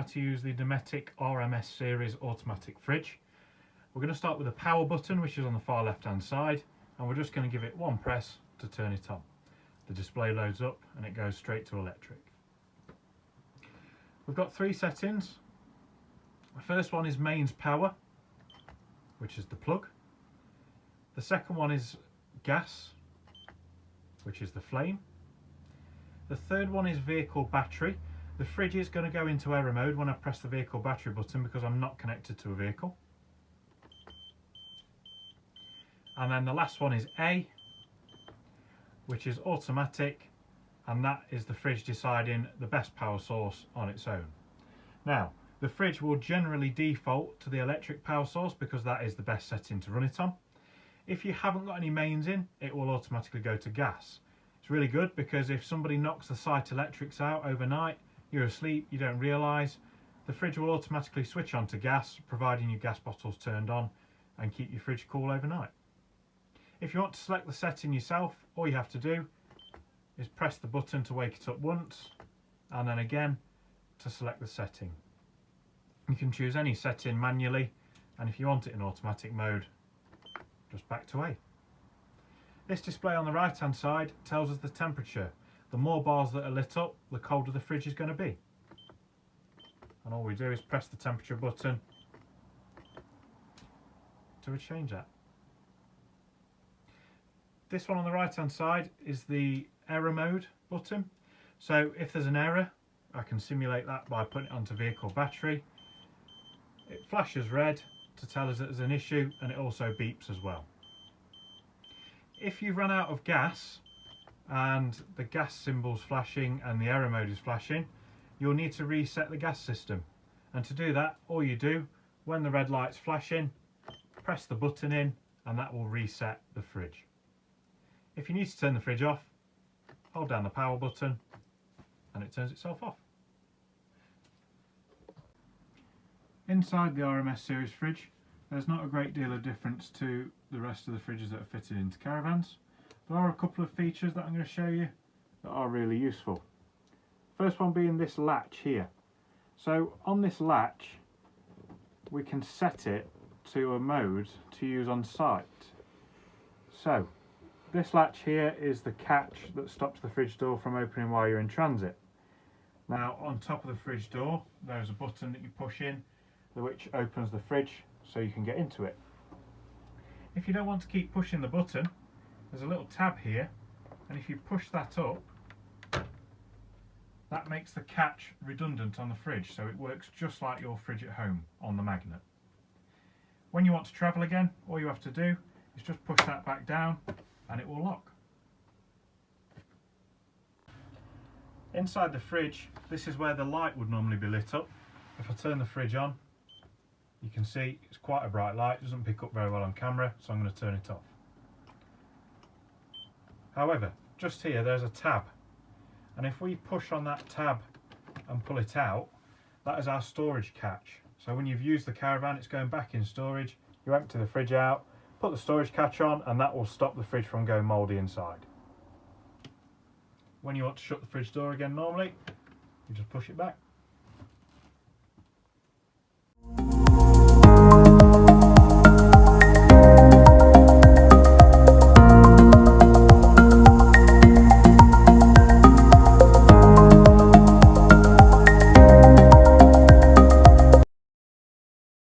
how to use the Dometic RMS Series automatic fridge. We're going to start with the power button, which is on the far left hand side, and we're just going to give it one press to turn it on. The display loads up and it goes straight to electric. We've got three settings. The first one is mains power, which is the plug. The second one is gas, which is the flame. The third one is vehicle battery. The fridge is going to go into error mode when I press the vehicle battery button because I'm not connected to a vehicle. And then the last one is A, which is automatic, and that is the fridge deciding the best power source on its own. Now, the fridge will generally default to the electric power source because that is the best setting to run it on. If you haven't got any mains in, it will automatically go to gas. It's really good because if somebody knocks the site electrics out overnight, you're asleep, you don't realise, the fridge will automatically switch on to gas, providing your gas bottle's turned on, and keep your fridge cool overnight. If you want to select the setting yourself, all you have to do is press the button to wake it up once, and then again to select the setting. You can choose any setting manually, and if you want it in automatic mode, just back to A. This display on the right hand side tells us the temperature. The more bars that are lit up, the colder the fridge is going to be. And all we do is press the temperature button to change that. This one on the right hand side is the error mode button. So if there's an error, I can simulate that by putting it onto vehicle battery. It flashes red to tell us that there's an issue, and it also beeps as well. If you've run out of gas and the gas symbol's flashing and the error mode is flashing, you'll need to reset the gas system. And to do that, all you do, when the red light's flashing, press the button in and that will reset the fridge. If you need to turn the fridge off, hold down the power button and it turns itself off. Inside the RMS Series fridge, there's not a great deal of difference to the rest of the fridges that are fitted into Caravans. There are a couple of features that I'm going to show you that are really useful. First one being this latch here. So on this latch we can set it to a mode to use on site. So this latch here is the catch that stops the fridge door from opening while you're in transit. Now on top of the fridge door there's a button that you push in which opens the fridge so you can get into it. If you don't want to keep pushing the button, there's a little tab here, and if you push that up, that makes the catch redundant on the fridge, so it works just like your fridge at home on the magnet. When you want to travel again, all you have to do is just push that back down and it will lock. Inside the fridge, this is where the light would normally be lit up. If I turn the fridge on, you can see it's quite a bright light. It doesn't pick up very well on camera, so I'm going to turn it off. However, just here there's a tab, and if we push on that tab and pull it out, that is our storage catch. So when you've used the Caravan, it's going back in storage. You empty the fridge out, put the storage catch on, and that will stop the fridge from going mouldy inside. When you want to shut the fridge door again normally, you just push it back.